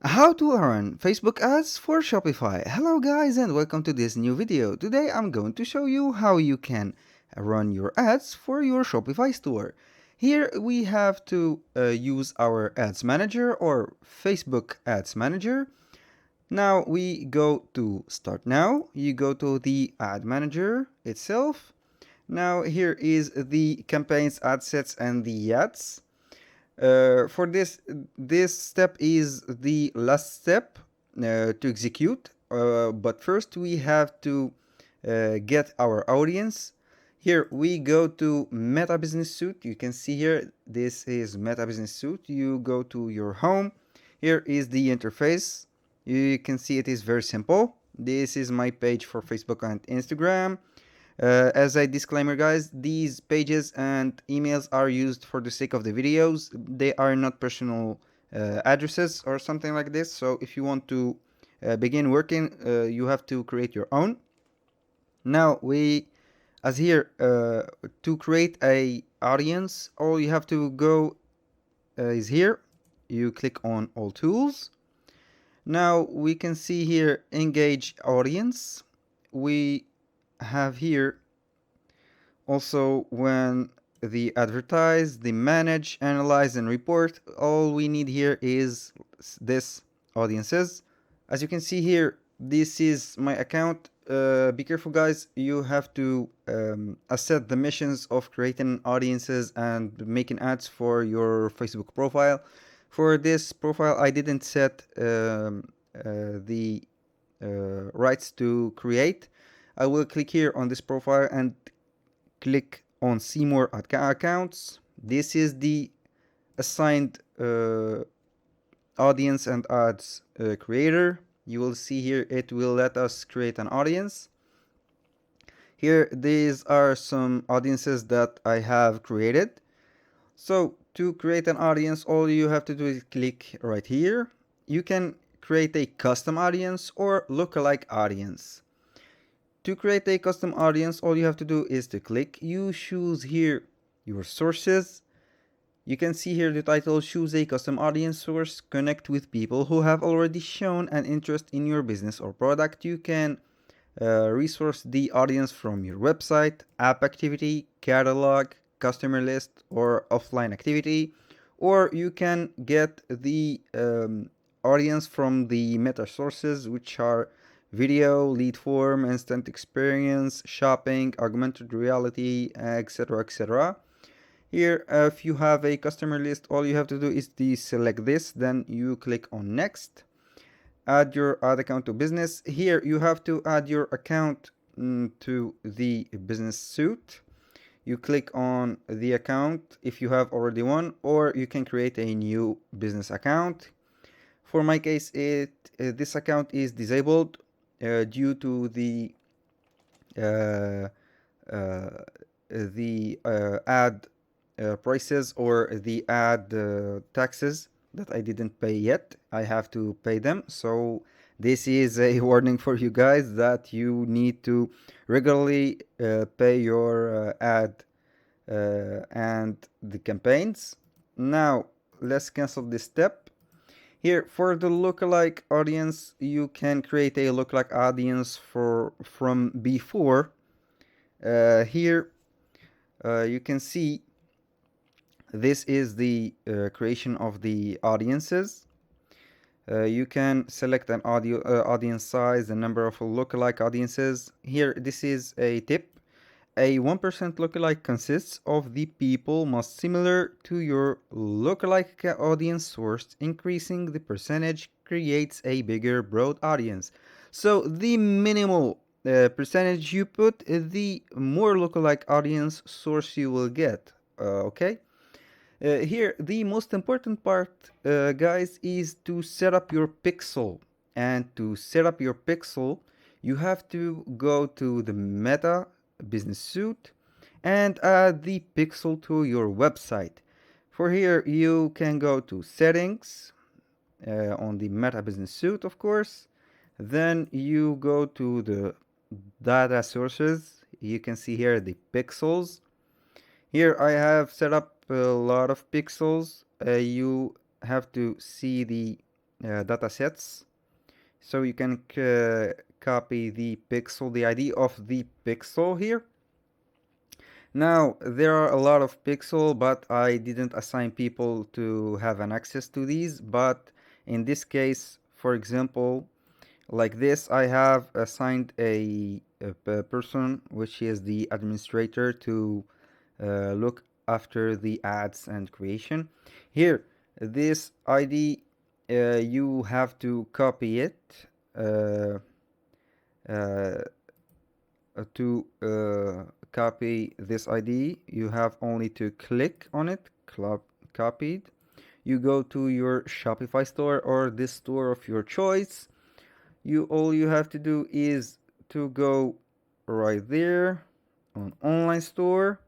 How to run Facebook ads for Shopify. Hello guys and welcome to this new video. Today I'm going to show you how you can run your ads for your Shopify store. Here we have to use our ads manager or Facebook ads manager. Now we go to start now. You go to the ad manager itself. Now here is the campaigns, ad sets and the ads. For this step is the last step to execute, but first we have to get our audience. Here we go to Meta Business Suite. You can see here, this is Meta Business Suite. You go to your home. Here is the interface. You can see it is very simple. This is my page for Facebook and Instagram. As a disclaimer guys, these pages and emails are used for the sake of the videos. They are not personal addresses or something like this. So if you want to begin working, you have to create your own. Now as here, to create a audience, all you have to go is here. You click on all tools. Now we can see here engage audience. We have here also when the advertise, the manage, analyze and report. All we need here is this audiences. As you can see here, this is my account. Be careful guys, you have to set the missions of creating audiences and making ads for your Facebook profile. For this profile I didn't set the rights to create. I will click here on this profile and click on see more accounts. This is the assigned audience and ads creator. You will see here it will let us create an audience. Here these are some audiences that I have created. So to create an audience, all you have to do is click right here. You can create a custom audience or lookalike audience. To create a custom audience, all you have to do is to click. You choose here your sources. You can see here the title, choose a custom audience source, connect with people who have already shown an interest in your business or product. You can resource the audience from your website, app activity, catalog, customer list, or offline activity. Or you can get the audience from the meta sources, which are video, lead form, instant experience, shopping, augmented reality, etc, etc. Here, if you have a customer list, all you have to do is to select this, then you click on next. Add your ad account to business. Here you have to add your account to the business suite. You click on the account if you have already one, or you can create a new business account. For my case, this account is disabled due to the ad prices or the ad taxes that I didn't pay yet. I have to pay them. So this is a warning for you guys that you need to regularly pay your ad and the campaigns. Now let's cancel this step. Here for the lookalike audience, you can create a lookalike audience from before. Here you can see this is the creation of the audiences. You can select an audience size, the number of lookalike audiences. Here, this is a tip. A 1% lookalike consists of the people most similar to your lookalike audience source. Increasing the percentage creates a bigger, broad audience. So the minimal percentage you put, the more lookalike audience source you will get. Okay? Here, the most important part, guys, is to set up your pixel. And to set up your pixel, you have to go to the Meta Business Suite and add the pixel to your website. For here, you can go to Settings on the Meta Business Suite, of course. Then you go to the Data Sources. You can see here the pixels. Here I have set up a lot of pixels. You have to see the data sets. So you can copy the pixel, the ID of the pixel here. Now, there are a lot of pixel, but I didn't assign people to have an access to these. But in this case, for example, like this, I have assigned a person, which is the administrator, to look after the ads and creation. Here, this ID, you have to copy it. Uh, uh, to copy this ID, you have only to click on it, copied. You go to your Shopify store or this store of your choice. All you have to do is to go right there on online store.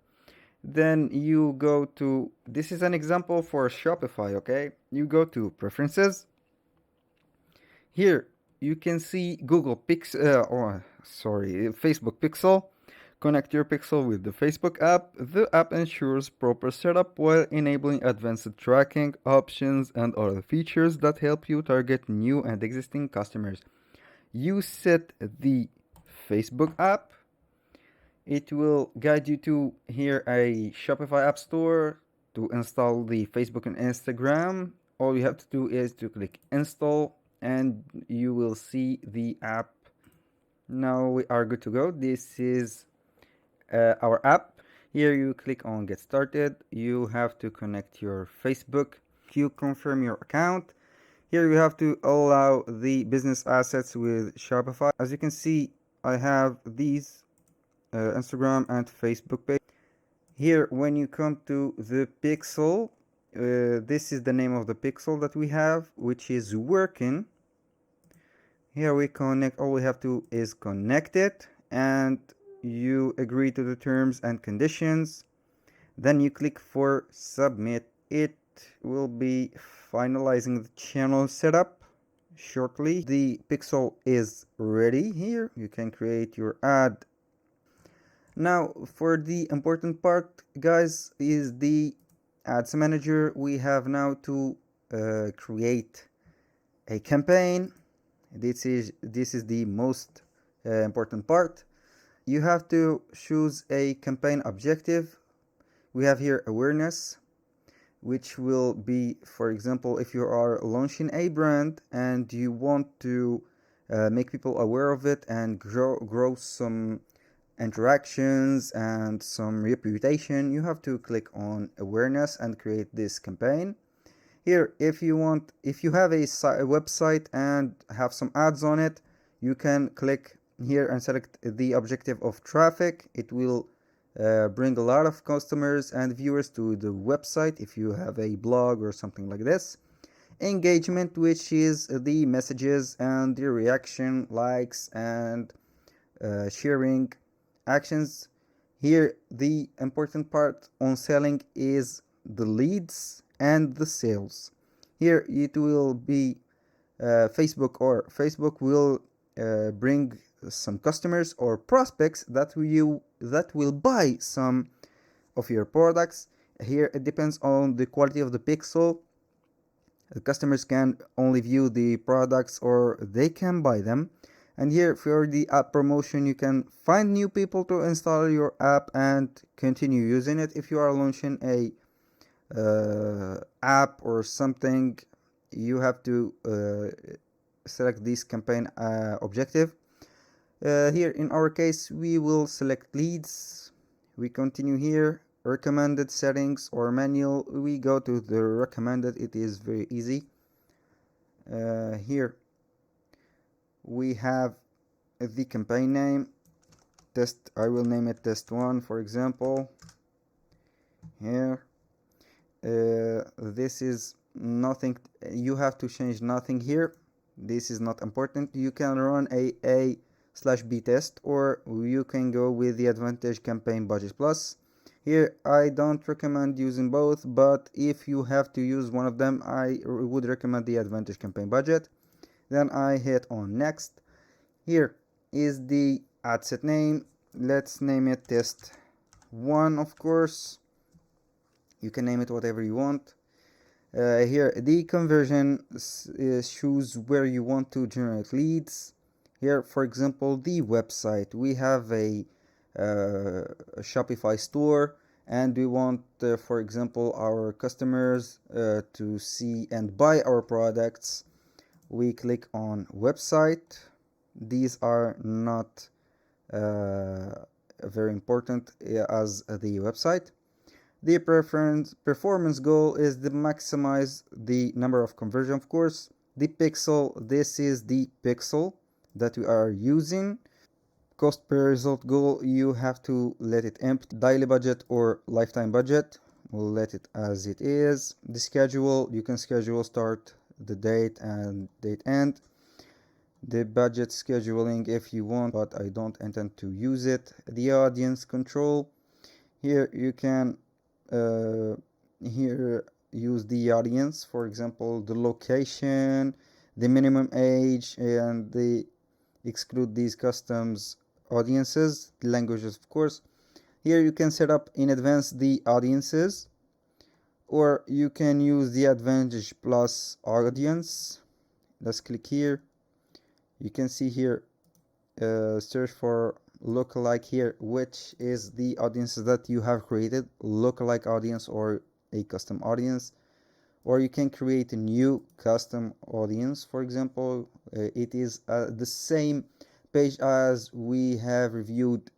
Then you go to, this is an example for Shopify, okay? You go to preferences. Here you can see Facebook Pixel. Connect your Pixel with the Facebook app. The app ensures proper setup while enabling advanced tracking options and other features that help you target new and existing customers. You set the Facebook app. It will guide you to here a Shopify app store to install the Facebook and Instagram. All you have to do is to click install and you will see the app. Now we are good to go. This is our app. Here you click on get started. You have to connect your Facebook. You confirm your account. Here you have to allow the business assets with Shopify. As you can see, I have these Instagram and Facebook page. Here, when you come to the pixel, this is the name of the pixel that we have, which is working. Here we connect, all we have to is connect it, and you agree to the terms and conditions. Then you click for submit. It will be finalizing the channel setup shortly. The pixel is ready. Here you can create your ad. Now for the important part, guys, is the ads manager. We have now to create a campaign. This is the most important part. You have to choose a campaign objective. We have here awareness, which will be, for example, if you are launching a brand and you want to make people aware of it and grow some interactions and some reputation, you have to click on awareness and create this campaign. Here, if you have a website and have some ads on it, you can click here and select the objective of traffic. It will bring a lot of customers and viewers to the website if you have a blog or something like this. Engagement, which is the messages and the reaction, likes, and sharing actions. Here, the important part on selling is the leads and the sales. Here it will be Facebook will bring some customers or prospects that will buy some of your products. Here it depends on the quality of the pixel. The customers can only view the products or they can buy them. And here for the app promotion, you can find new people to install your app and continue using it. If you are launching a app or something, you have to select this campaign objective. Here in our case, we will select leads. We continue here, recommended settings or manual. We go to the recommended. It is very easy. Here we have the campaign name. I will name it test 1, for example. Here this is nothing, you have to change nothing here. This is not important. You can run a/b test, or you can go with the Advantage Campaign Budget Plus. Here I don't recommend using both, but if you have to use one of them, I would recommend the Advantage Campaign Budget. Then I hit on next. Here is the ad set name. Let's name it test 1, of course. You can name it whatever you want. Here the conversion shows where you want to generate leads. Here, for example, the website, we have a Shopify store, and we want, for example, our customers to see and buy our products. We click on website. These are not very important as the website. The performance goal is to maximize the number of conversion, of course. The pixel, this is the pixel that we are using. Cost per result goal, you have to let it empty. Daily budget or lifetime budget, we'll let it as it is. The schedule, you can schedule start the date and date end. The budget scheduling if you want, but I don't intend to use it. The audience control, here you can here use the audience, for example, the location, the minimum age, and the exclude these customs audiences, languages, of course. Here you can set up in advance the audiences, or you can use the advantage plus audience. Let's click here. You can see here, search for lookalike here, which is the audiences that you have created, lookalike audience or a custom audience. Or you can create a new custom audience. For example, it is the same page as we have reviewed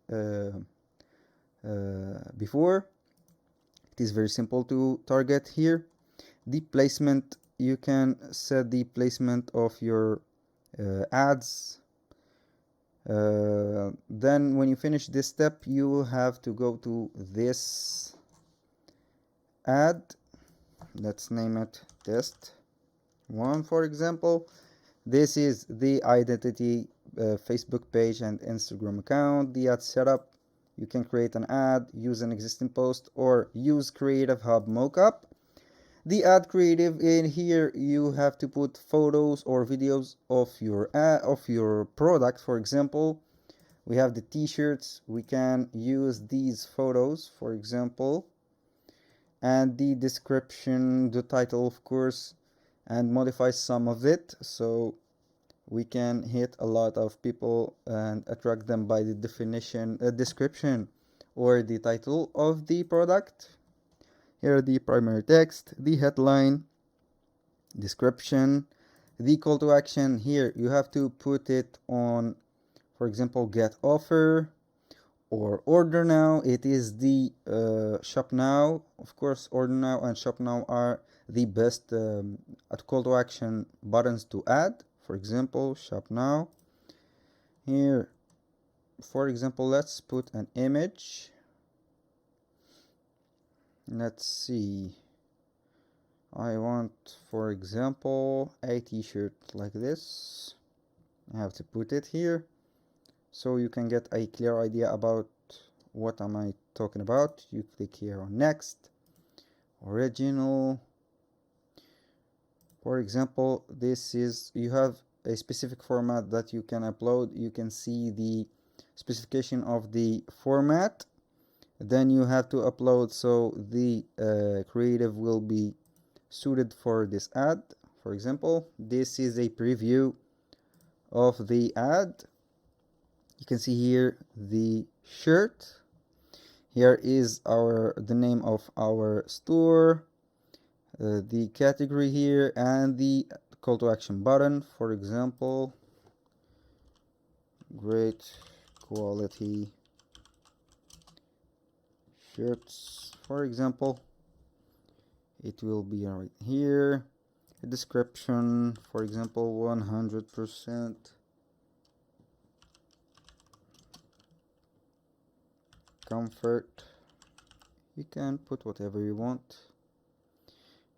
before. It is very simple to target here. The placement, you can set the placement of your ads. Then when you finish this step, you have to go to this ad. Let's name it test 1, for example. This is the identity, Facebook page and Instagram account. The ad setup, you can create an ad, use an existing post, or use Creative Hub mockup. The ad creative, in here you have to put photos or videos of your ad, of your product. For example, we have the t-shirts. We can use these photos, for example, and the description, the title, of course, and modify some of it so we can hit a lot of people and attract them by the definition, description, or the title of the product. Here the primary text, the headline, description, the call to action. Here you have to put it on, for example, get offer or order now. It is the shop now. Of course, order now and shop now are the best at call to action buttons to add. For example, shop now. Here, for example, let's put an image. Let's see. I want, for example, a t-shirt like this. I have to put it here so you can get a clear idea about what am I talking about. You click here on next, original. For example, this is, you have a specific format that you can upload. You can see the specification of the format. Then you have to upload so the creative will be suited for this ad. For example, this is a preview of the ad. You can see here the shirt. Here is the name of our store, the category here, and the call to action button. For example, great quality shirts. For example, it will be right here. A description, for example, 100% comfort. You can put whatever you want.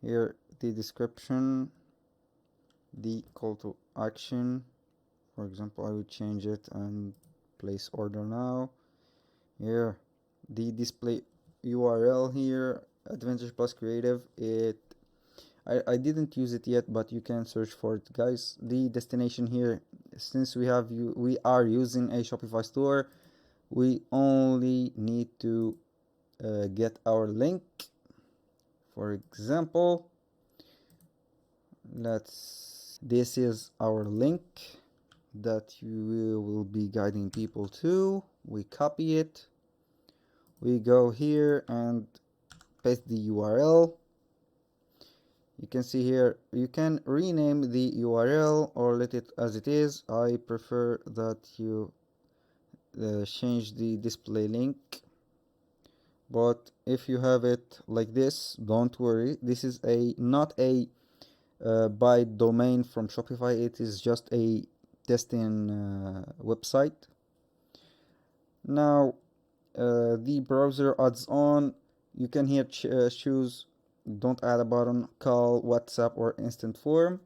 Here the description, the call to action. For example, I will change it and place order now. Here the display URL here, Advantage Plus Creative. I didn't use it yet, but you can search for it, guys. The destination here, since we are using a Shopify store, we only need to get our link. For example, This is our link that you will be guiding people to. We copy it, we go here and paste the URL. You can see here you can rename the URL or let it as it is. I prefer that you change the display link, but if you have it like this, don't worry. This is not a by domain from Shopify. It is just a testing website. Now the browser adds on. You can here choose don't add a button, call, WhatsApp, or instant form.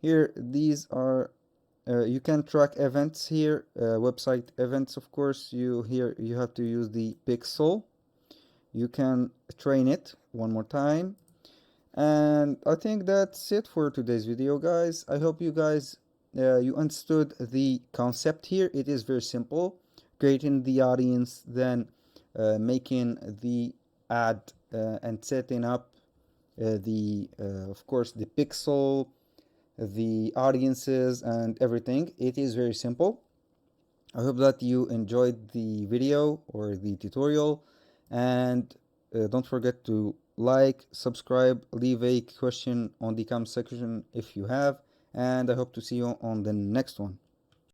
Here these are you can track events here, website events. Of course, you have to use the pixel. You can train it one more time. And I think that's it for today's video, guys. I hope you guys you understood the concept here. It is very simple: creating the audience, then making the ad and setting up the of course the pixel, the audiences, and everything. It is very simple. I hope that you enjoyed the video or the tutorial, and don't forget to like, subscribe, leave a question on the comment section if you have, and I hope to see you on the next one.